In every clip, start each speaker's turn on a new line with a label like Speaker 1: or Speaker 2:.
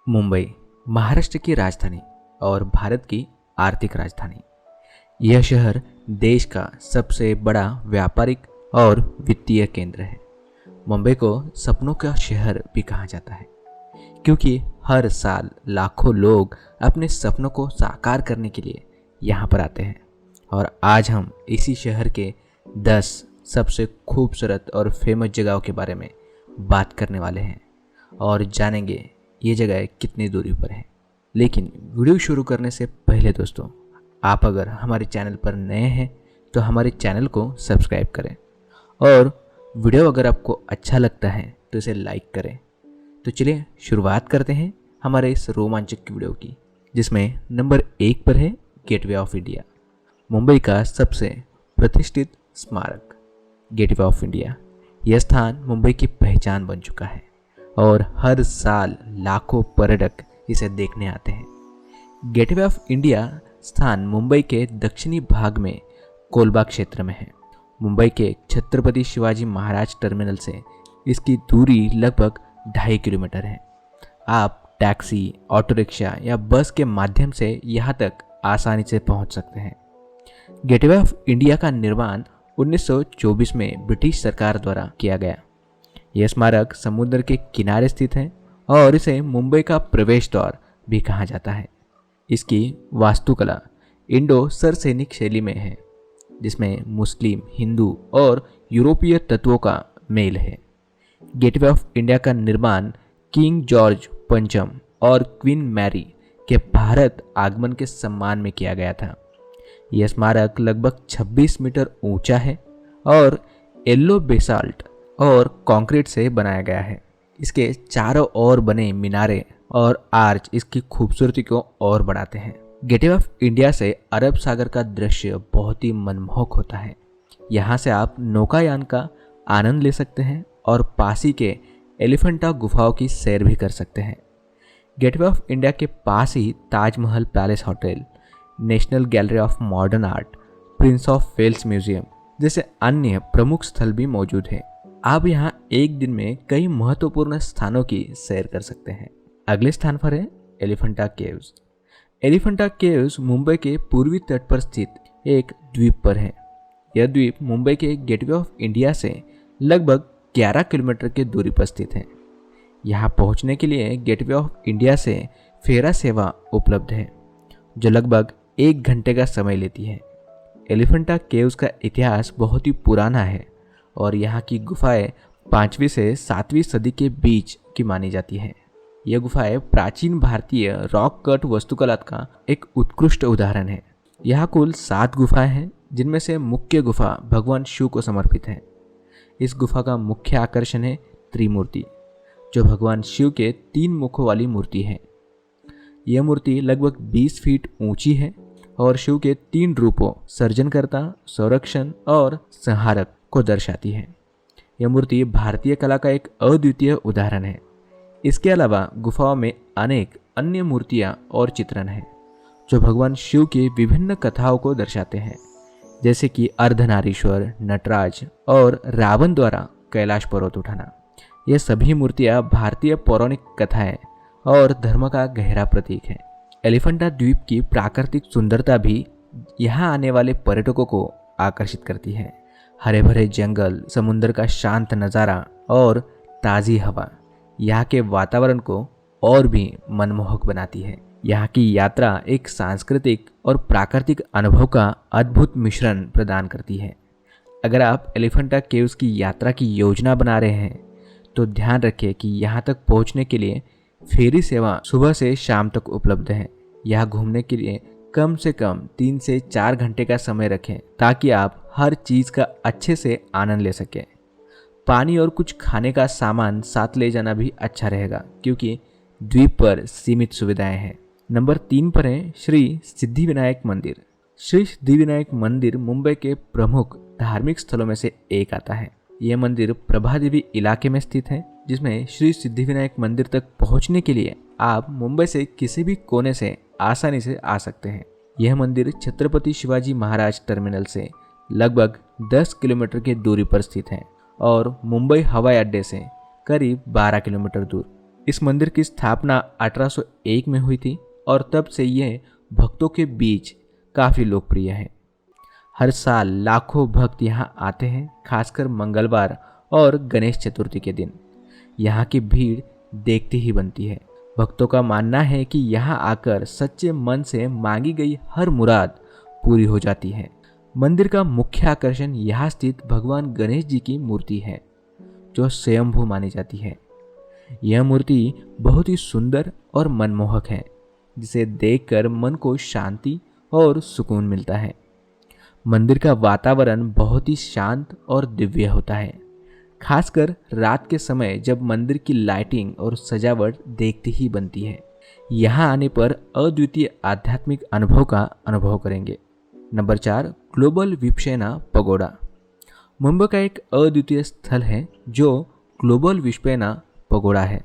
Speaker 1: मुंबई महाराष्ट्र की राजधानी और भारत की आर्थिक राजधानी। यह शहर देश का सबसे बड़ा व्यापारिक और वित्तीय केंद्र है। मुंबई को सपनों का शहर भी कहा जाता है क्योंकि हर साल लाखों लोग अपने सपनों को साकार करने के लिए यहाँ पर आते हैं। और आज हम इसी शहर के 10 सबसे खूबसूरत और फेमस जगहों के बारे में बात करने वाले हैं और जानेंगे ये जगह कितनी दूरी पर है। लेकिन वीडियो शुरू करने से पहले दोस्तों, आप अगर हमारे चैनल पर नए हैं तो हमारे चैनल को सब्सक्राइब करें और वीडियो अगर आपको अच्छा लगता है तो इसे लाइक करें। तो चलिए शुरुआत करते हैं हमारे इस रोमांचक वीडियो की, जिसमें नंबर 1 पर है गेटवे ऑफ इंडिया, मुंबई का सबसे प्रतिष्ठित स्मारक। गेटवे ऑफ इंडिया यह स्थान मुंबई की पहचान बन चुका है और हर साल लाखों पर्यटक इसे देखने आते हैं। गेटवे ऑफ इंडिया स्थान मुंबई के दक्षिणी भाग में कोलबा क्षेत्र में है। मुंबई के छत्रपति शिवाजी महाराज टर्मिनल से इसकी दूरी लगभग 2.5 किलोमीटर है। आप टैक्सी, ऑटो रिक्शा या बस के माध्यम से यहाँ तक आसानी से पहुँच सकते हैं। गेटवे ऑफ इंडिया का निर्माण 1924 में ब्रिटिश सरकार द्वारा किया गया। यह स्मारक समुद्र के किनारे स्थित है और इसे मुंबई का प्रवेश द्वार भी कहा जाता है। इसकी वास्तुकला इंडो सरसैनिक शैली में है, जिसमें मुस्लिम, हिंदू और यूरोपीय तत्वों का मेल है। गेटवे ऑफ इंडिया का निर्माण किंग जॉर्ज पंचम और क्वीन मैरी के भारत आगमन के सम्मान में किया गया था। यह स्मारक लगभग 26 मीटर ऊंचा है और येलो बेसाल्ट और कंक्रीट से बनाया गया है। इसके चारों ओर बने मीनारे और आर्च इसकी खूबसूरती को और बढ़ाते हैं। गेटवे ऑफ इंडिया से अरब सागर का दृश्य बहुत ही मनमोहक होता है। यहाँ से आप नौकायान का आनंद ले सकते हैं और पास ही के एलिफेंटा गुफाओं की सैर भी कर सकते हैं। गेटवे ऑफ इंडिया के पास ही Taj Mahal palace hotel, National Gallery of Modern Art, Prince of Wales museum जैसे अन्य प्रमुख स्थल भी मौजूद हैं। आप यहाँ एक दिन में कई महत्वपूर्ण स्थानों की सैर कर सकते हैं। अगले स्थान पर है एलिफेंटा केव्स। एलिफेंटा केव्स मुंबई के पूर्वी तट पर स्थित एक द्वीप पर है। यह द्वीप मुंबई के गेटवे ऑफ इंडिया से लगभग 11 किलोमीटर की दूरी पर स्थित है। यहाँ पहुँचने के लिए गेटवे ऑफ इंडिया से फेरा सेवा उपलब्ध है, जो लगभग 1 घंटे का समय लेती है। एलिफेंटा केव्स का इतिहास बहुत ही पुराना है और यहाँ की गुफाएं 5वीं से 7वीं सदी के बीच की मानी जाती है। यह गुफाएं प्राचीन भारतीय रॉक कट वास्तुकला का एक उत्कृष्ट उदाहरण है। यहाँ कुल 7 गुफाएं हैं, जिनमें से मुख्य गुफा भगवान शिव को समर्पित है। इस गुफा का मुख्य आकर्षण है त्रिमूर्ति, जो भगवान शिव के 3 मुखों वाली मूर्ति है। यह मूर्ति लगभग 20 फीट ऊंची है और शिव के 3 रूपों सर्जनकर्ता, संरक्षण और संहारक को दर्शाती है। यह मूर्ति भारतीय कला का एक अद्वितीय उदाहरण है। इसके अलावा गुफाओं में अनेक अन्य मूर्तियां और चित्रण हैं, जो भगवान शिव की विभिन्न कथाओं को दर्शाते हैं, जैसे कि अर्धनारीश्वर, नटराज और रावण द्वारा कैलाश पर्वत उठाना। ये सभी मूर्तियां भारतीय पौराणिक कथाएं और धर्म का गहरा प्रतीक है। एलिफेंटा द्वीप की प्राकृतिक सुंदरता भी यहाँ आने वाले पर्यटकों को आकर्षित करती है। हरे भरे जंगल, समुद्र का शांत नज़ारा और ताज़ी हवा यहाँ के वातावरण को और भी मनमोहक बनाती है। यहाँ की यात्रा एक सांस्कृतिक और प्राकृतिक अनुभव का अद्भुत मिश्रण प्रदान करती है। अगर आप एलिफेंटा केव्स की यात्रा की योजना बना रहे हैं तो ध्यान रखें कि यहाँ तक पहुँचने के लिए फेरी सेवा सुबह से शाम तक उपलब्ध है। यहाँ घूमने के लिए कम से कम 3 से 4 घंटे का समय रखें ताकि आप हर चीज़ का अच्छे से आनंद ले सकें। पानी और कुछ खाने का सामान साथ ले जाना भी अच्छा रहेगा, क्योंकि द्वीप पर सीमित सुविधाएं हैं। नंबर 3 पर है श्री सिद्धिविनायक मंदिर। श्री सिद्धिविनायक मंदिर मुंबई के प्रमुख धार्मिक स्थलों में से एक आता है। यह मंदिर प्रभादेवी इलाके में स्थित है, जिसमें श्री सिद्धिविनायक मंदिर तक पहुंचने के लिए आप मुंबई से किसी भी कोने से आसानी से आ सकते हैं। यह मंदिर छत्रपति शिवाजी महाराज टर्मिनल से लगभग 10 किलोमीटर की दूरी पर स्थित है और मुंबई हवाई अड्डे से करीब 12 किलोमीटर दूर। इस मंदिर की स्थापना 1801 में हुई थी और तब से यह भक्तों के बीच काफ़ी लोकप्रिय है। हर साल लाखों भक्त यहाँ आते हैं, खासकर मंगलवार और गणेश चतुर्थी के दिन। यहाँ की भीड़ देखती ही बनती है। भक्तों का मानना है कि यहाँ आकर सच्चे मन से मांगी गई हर मुराद पूरी हो जाती है। मंदिर का मुख्य आकर्षण यहाँ स्थित भगवान गणेश जी की मूर्ति है, जो स्वयंभू मानी जाती है। यह मूर्ति बहुत ही सुंदर और मनमोहक है, जिसे देखकर मन को शांति और सुकून मिलता है। मंदिर का वातावरण बहुत ही शांत और दिव्य होता है, खासकर रात के समय जब मंदिर की लाइटिंग और सजावट देखती ही बनती है। यहाँ आने पर अद्वितीय आध्यात्मिक अनुभव का अनुभव करेंगे। Number 4, global Vipassana pagoda. Mumbai का एक अद्वितीय स्थल है जो ग्लोबल विपश्यना पगोड़ा है।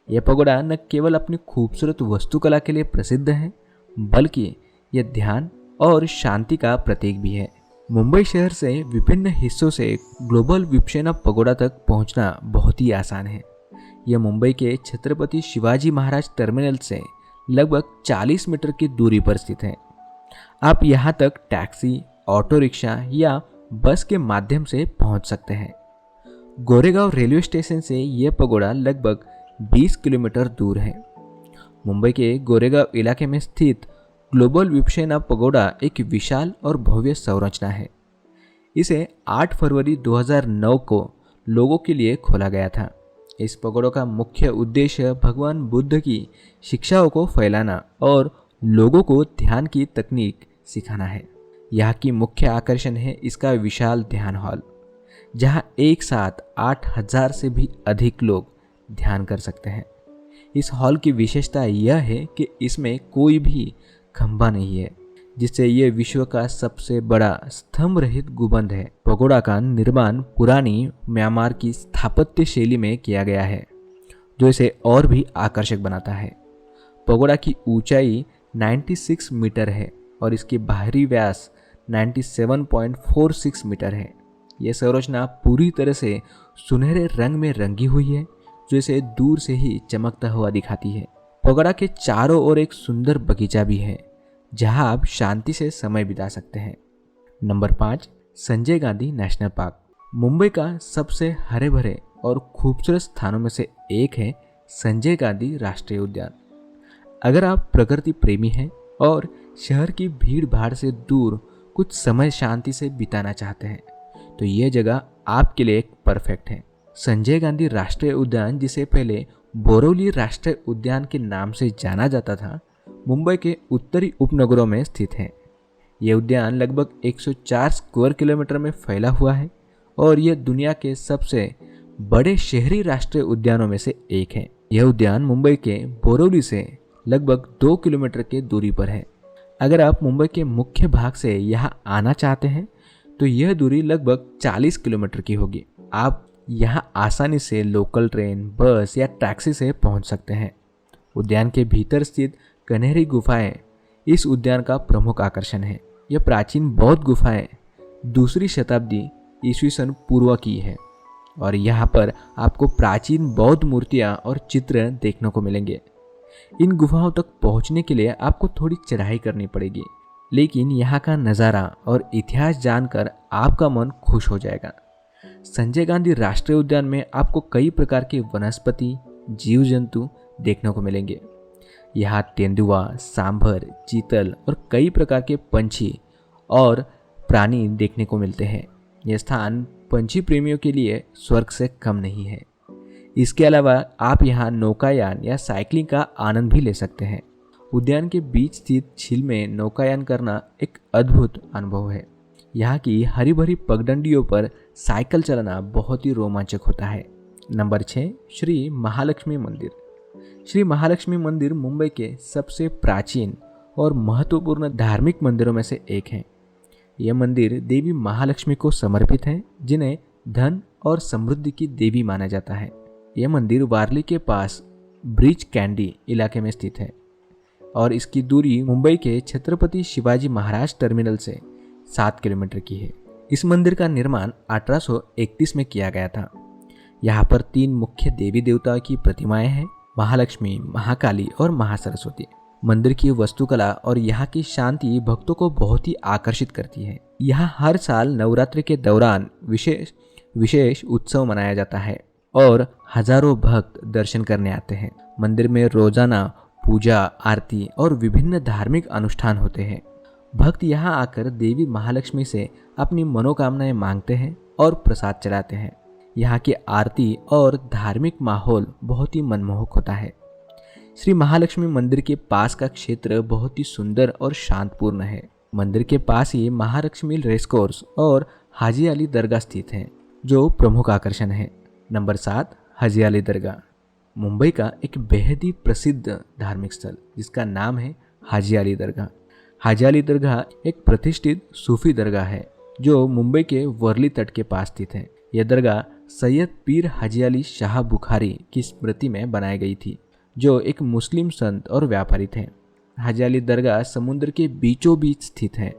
Speaker 1: यह पगोड़ा न केवल अपनी खूबसूरत वास्तुकला के लिए प्रसिद्ध है, बल्कि यह ध्यान और शांति का प्रतीक भी है। मुंबई शहर से विभिन्न हिस्सों से ग्लोबल विपश्यना पगोड़ा तक पहुंचना बहुत ही आसान है। यह मुंबई के छत्रपति शिवाजी महाराज टर्मिनल से लगभग 40 मीटर की दूरी पर स्थित है। आप यहां तक टैक्सी, ऑटो रिक्शा या बस के माध्यम से पहुंच सकते हैं। गोरेगांव रेलवे स्टेशन से यह पगोड़ा लगभग 20 किलोमीटर दूर है। मुंबई के गोरेगांव इलाके में स्थित ग्लोबल विपश्यना पगोड़ा एक विशाल और भव्य संरचना है। इसे 8 फरवरी 2009 को लोगों के लिए खोला गया था। इस पगोड़ों का मुख्य उद्देश्य भगवान बुद्ध की शिक्षाओं को फैलाना और लोगों को ध्यान की तकनीक सिखाना है। यहाँ की मुख्य आकर्षण है इसका विशाल ध्यान हॉल, जहाँ एक साथ 8000 से भी अधिक लोग ध्यान कर सकते हैं। इस हॉल की विशेषता यह है कि इसमें कोई भी खंभा नहीं है, जिससे यह विश्व का सबसे बड़ा स्तंभ रहित गुंबद है। पगोड़ा का निर्माण पुरानी म्यांमार की स्थापत्य शैली में किया गया है, जो इसे और भी आकर्षक बनाता है। पगोड़ा की ऊंचाई 96 मीटर है और इसकी बाहरी व्यास 97.46 मीटर है। यह संरचना पूरी तरह से सुनहरे रंग में रंगी हुई है, जो इसे दूर से ही चमकता हुआ दिखाती है। पगोड़ा के चारों ओर एक सुंदर बगीचा भी है, जहां आप शांति से समय बिता सकते हैं। Number 5, Sanjay Gandhi national park. Mumbai का सबसे हरे भरे और खूबसूरत स्थानों में से एक है संजय गांधी राष्ट्रीय उद्यान। अगर आप प्रकृति प्रेमी हैं और शहर की भीड़ भाड़ से दूर कुछ समय शांति से बिताना चाहते हैं, तो यह जगह आपके लिए परफेक्ट है। संजय गांधी राष्ट्रीय उद्यान, जिसे पहले बोरोवली राष्ट्रीय उद्यान के नाम से जाना जाता था, मुंबई के उत्तरी उपनगरों में स्थित है। यह उद्यान लगभग 104 स्क्वायर किलोमीटर में फैला हुआ है और यह दुनिया के सबसे बड़े शहरी राष्ट्रीय उद्यानों में से एक है। यह उद्यान मुंबई के बोरोवली से लगभग 2 किलोमीटर की दूरी पर है। अगर आप मुंबई के मुख्य भाग से यहाँ आना चाहते हैं, तो यह दूरी लगभग 40 किलोमीटर की होगी। आप यहाँ आसानी से लोकल ट्रेन, बस या टैक्सी से पहुँच सकते हैं। उद्यान के भीतर स्थित कन्हेरी गुफाएं इस उद्यान का प्रमुख आकर्षण है। यह प्राचीन बौद्ध गुफाएं 2री शताब्दी ईस्वी सन पूर्व की है और यहाँ पर आपको प्राचीन बौद्ध मूर्तियाँ और चित्र देखने को मिलेंगे। इन गुफाओं तक पहुँचने के लिए आपको थोड़ी चढ़ाई करनी पड़ेगी, लेकिन यहाँ का नज़ारा और इतिहास जानकर आपका मन खुश हो जाएगा। संजय गांधी राष्ट्रीय उद्यान में आपको कई प्रकार के वनस्पति, जीव जंतु देखने को मिलेंगे। यहाँ तेंदुआ, सांभर, चीतल और कई प्रकार के पंछी और प्राणी देखने को मिलते हैं। यह स्थान पंछी प्रेमियों के लिए स्वर्ग से कम नहीं है। इसके अलावा आप यहाँ नौकायान या साइकिलिंग का आनंद भी ले सकते हैं। उद्यान के बीच स्थित झील में नौकायान करना एक अद्भुत अनुभव है। यहाँ की हरी भरी पगडंडियों पर साइकिल चलाना बहुत ही रोमांचक होता है। नंबर 6, श्री महालक्ष्मी मंदिर। श्री महालक्ष्मी मंदिर मुंबई के सबसे प्राचीन और महत्वपूर्ण धार्मिक मंदिरों में से एक है। यह मंदिर देवी महालक्ष्मी को समर्पित है, जिन्हें धन और समृद्धि की देवी माना जाता है। यह मंदिर वारली के पास ब्रिज कैंडी इलाके में स्थित है और इसकी दूरी मुंबई के छत्रपति शिवाजी महाराज टर्मिनल से 7 किलोमीटर की है। इस मंदिर का निर्माण 1831 में किया गया था। यहाँ पर 3 मुख्य देवी देवताओं की प्रतिमाएं हैं महालक्ष्मी, महाकाली और महासरस्वती। मंदिर की वास्तुकला और यहाँ की शांति भक्तों को बहुत ही आकर्षित करती है। यहाँ हर साल नवरात्रि के दौरान विशेष विशेष उत्सव मनाया जाता है और हजारों भक्त दर्शन करने आते हैं। मंदिर में रोजाना पूजा, आरती और विभिन्न धार्मिक अनुष्ठान होते हैं। भक्त यहाँ आकर देवी महालक्ष्मी से अपनी मनोकामनाएं मांगते हैं और प्रसाद चढ़ाते हैं। यहाँ की आरती और धार्मिक माहौल बहुत ही मनमोहक होता है। श्री महालक्ष्मी मंदिर के पास का क्षेत्र बहुत ही सुंदर और शांतपूर्ण है। मंदिर के पास ही महालक्ष्मी रेसकोर्स और हाजी अली दरगाह स्थित हैं, जो प्रमुख आकर्षण है। नंबर 7, हाजी अली दरगाह। मुंबई का एक बेहद ही प्रसिद्ध धार्मिक स्थल जिसका नाम है हाजी अली दरगाह। हाजी अली दरगाह एक प्रतिष्ठित सूफी दरगाह है जो मुंबई के वर्ली तट के पास स्थित है। यह दरगाह सैयद पीर हाजी अली शाह बुखारी की स्मृति में बनाई गई थी, जो एक मुस्लिम संत और व्यापारी थे। हाजी अली दरगाह समुद्र के बीचों बीच स्थित है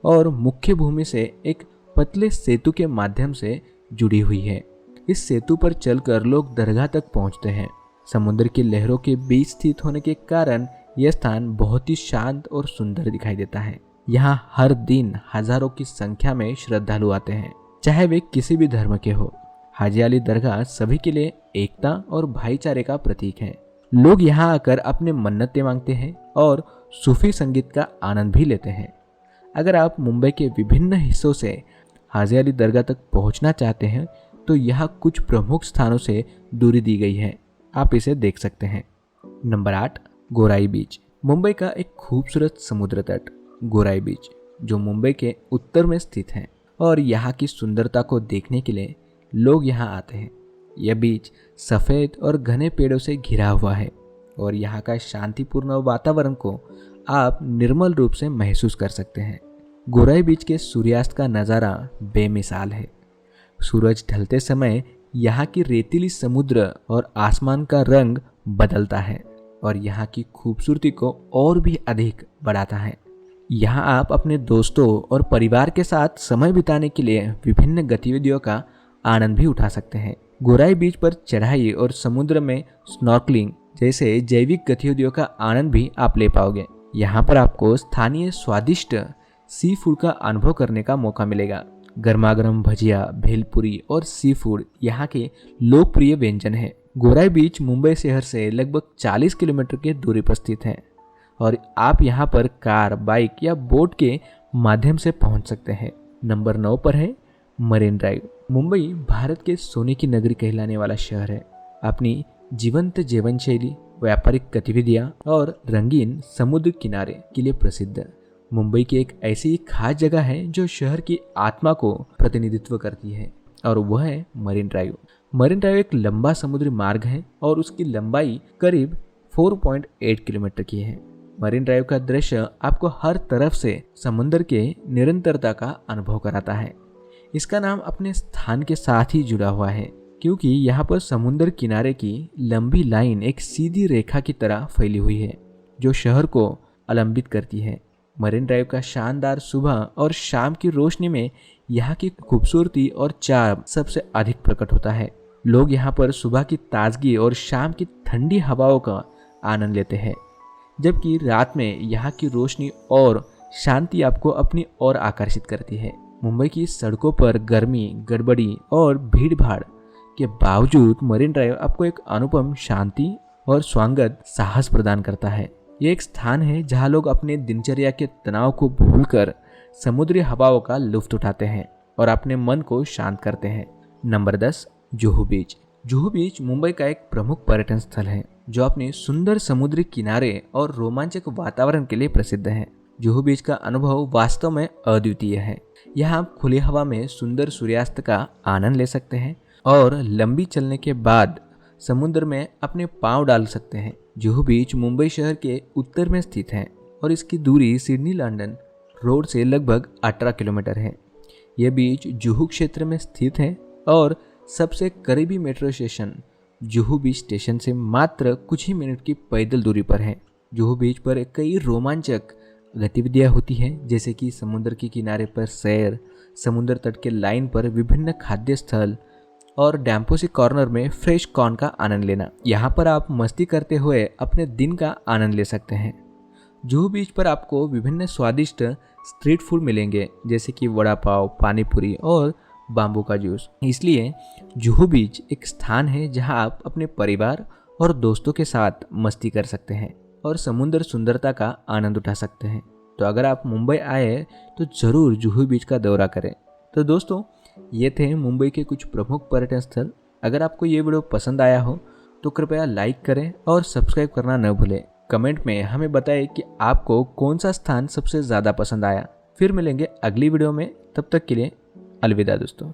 Speaker 1: और मुख्य भूमि से एक पतले सेतु के माध्यम से जुड़ी हुई है। इस सेतु पर चलकर लोग दरगाह तक पहुंचते हैं। समुद्र की लहरों के बीच स्थित होने के कारण यह स्थान बहुत ही शांत और सुंदर दिखाई देता है। यहाँ हर दिन हजारों की संख्या में श्रद्धालु आते हैं, चाहे वे किसी भी धर्म के हो। हाजी अली दरगाह सभी के लिए एकता और भाईचारे का प्रतीक है। लोग यहाँ आकर अपने मन्नतें मांगते हैं और सूफी संगीत का आनंद भी लेते हैं। अगर आप मुंबई के विभिन्न हिस्सों से हाजी अली दरगाह तक पहुँचना चाहते हैं तो यहाँ कुछ प्रमुख स्थानों से दूरी दी गई है, आप इसे देख सकते हैं। नंबर 8, गोराई बीच। मुंबई का एक खूबसूरत समुद्र तट गोराई बीच, जो मुंबई के उत्तर में स्थित है और यहाँ की सुंदरता को देखने के लिए लोग यहाँ आते हैं। यह बीच सफ़ेद और घने पेड़ों से घिरा हुआ है और यहाँ का शांतिपूर्ण वातावरण को आप निर्मल रूप से महसूस कर सकते हैं। गोराई बीच के सूर्यास्त का नज़ारा बेमिसाल है। सूरज ढलते समय यहाँ की रेतीली समुद्र और आसमान का रंग बदलता है और यहाँ की खूबसूरती को और भी अधिक बढ़ाता है। यहाँ आप अपने दोस्तों और परिवार के साथ समय बिताने के लिए विभिन्न गतिविधियों का आनंद भी उठा सकते हैं। गोराई बीच पर चढ़ाई और समुद्र में स्नॉर्कलिंग जैसे जैविक गतिविधियों का आनंद भी आप ले पाओगे। यहाँ पर आपको स्थानीय स्वादिष्ट सी फूड का अनुभव करने का मौका मिलेगा। गर्मा गर्म भजिया, भेलपुरी और सी फूड यहाँ के लोकप्रिय व्यंजन है। गोराई बीच मुंबई शहर से लगभग 40 किलोमीटर की दूरी पर स्थित है और आप यहाँ पर कार, बाइक या बोट के माध्यम से पहुँच सकते हैं। नंबर 9 पर है मरीन ड्राइव। मुंबई भारत के सोने की नगरी कहलाने वाला शहर है। अपनी जीवंत जीवन शैली, व्यापारिक गतिविधियाँ और रंगीन समुद्र किनारे के लिए प्रसिद्ध है। मुंबई की एक ऐसी खास जगह है जो शहर की आत्मा को प्रतिनिधित्व करती है और वह है मरीन ड्राइव। मरीन ड्राइव एक लंबा समुद्री मार्ग है और उसकी लंबाई करीब 4.8 किलोमीटर की है। मरीन ड्राइव का दृश्य आपको हर तरफ से समुद्र के निरंतरता का अनुभव कराता है। इसका नाम अपने स्थान के साथ ही जुड़ा हुआ है क्योंकि यहाँ पर समुद्र किनारे की लंबी लाइन एक सीधी रेखा की तरह फैली हुई है जो शहर को अलंबित करती है। मरीन ड्राइव का शानदार सुबह और शाम की रोशनी में यहाँ की खूबसूरती और चार्म सबसे अधिक प्रकट होता है। लोग यहाँ पर सुबह की ताजगी और शाम की ठंडी हवाओं का आनंद लेते हैं, जबकि रात में यहाँ की रोशनी और शांति आपको अपनी ओर आकर्षित करती है। मुंबई की सड़कों पर गर्मी, गड़बड़ी और भीड़ भाड़ के बावजूद मरीन ड्राइव आपको एक अनुपम शांति और स्वांगत साहस प्रदान करता है। ये एक स्थान है जहाँ लोग अपने दिनचर्या के तनाव को भूलकर समुद्री हवाओं का लुत्फ उठाते हैं और अपने मन को शांत करते हैं। नंबर 10, जुहू बीच। जुहू बीच मुंबई का एक प्रमुख पर्यटन स्थल है जो अपने सुंदर समुद्री किनारे और रोमांचक वातावरण के लिए प्रसिद्ध है। जुहू बीच का अनुभव वास्तव में अद्वितीय है। यहाँ आप खुली हवा में सुंदर सूर्यास्त का आनंद ले सकते हैं और लंबी चलने के बाद समुद्र में अपने पांव डाल सकते हैं। जुहू बीच मुंबई शहर के उत्तर में स्थित है और इसकी दूरी सिडनी लंदन रोड से लगभग 18 किलोमीटर है। यह बीच जुहू क्षेत्र में स्थित है और सबसे करीबी मेट्रो स्टेशन जुहू बीच स्टेशन से मात्र कुछ ही मिनट की पैदल दूरी पर है। जुहू बीच पर कई रोमांचक गतिविधियां होती हैं, जैसे कि समुद्र के किनारे पर सैर, समुद्र तट के लाइन पर विभिन्न खाद्य स्थल और डैम्पोसी कॉर्नर में फ्रेश कॉर्न का आनंद लेना। यहाँ पर आप मस्ती करते हुए अपने दिन का आनंद ले सकते हैं। जुहू बीच पर आपको विभिन्न स्वादिष्ट स्ट्रीट फूड मिलेंगे, जैसे कि वड़ा पाव, पानी पूरी और बाम्बू का जूस। इसलिए जुहू बीच एक स्थान है जहां आप अपने परिवार और दोस्तों के साथ मस्ती कर सकते हैं और समुद्र सुंदरता का आनंद उठा सकते हैं। तो अगर आप मुंबई आए तो ज़रूर जुहू बीच का दौरा करें। तो दोस्तों, ये थे मुंबई के कुछ प्रमुख पर्यटन स्थल। अगर आपको ये वीडियो पसंद आया हो तो कृपया लाइक करें और सब्सक्राइब करना न भूलें। कमेंट में हमें बताएं कि आपको कौन सा स्थान सबसे ज़्यादा पसंद आया। फिर मिलेंगे अगली वीडियो में, तब तक के लिए अलविदा दोस्तों।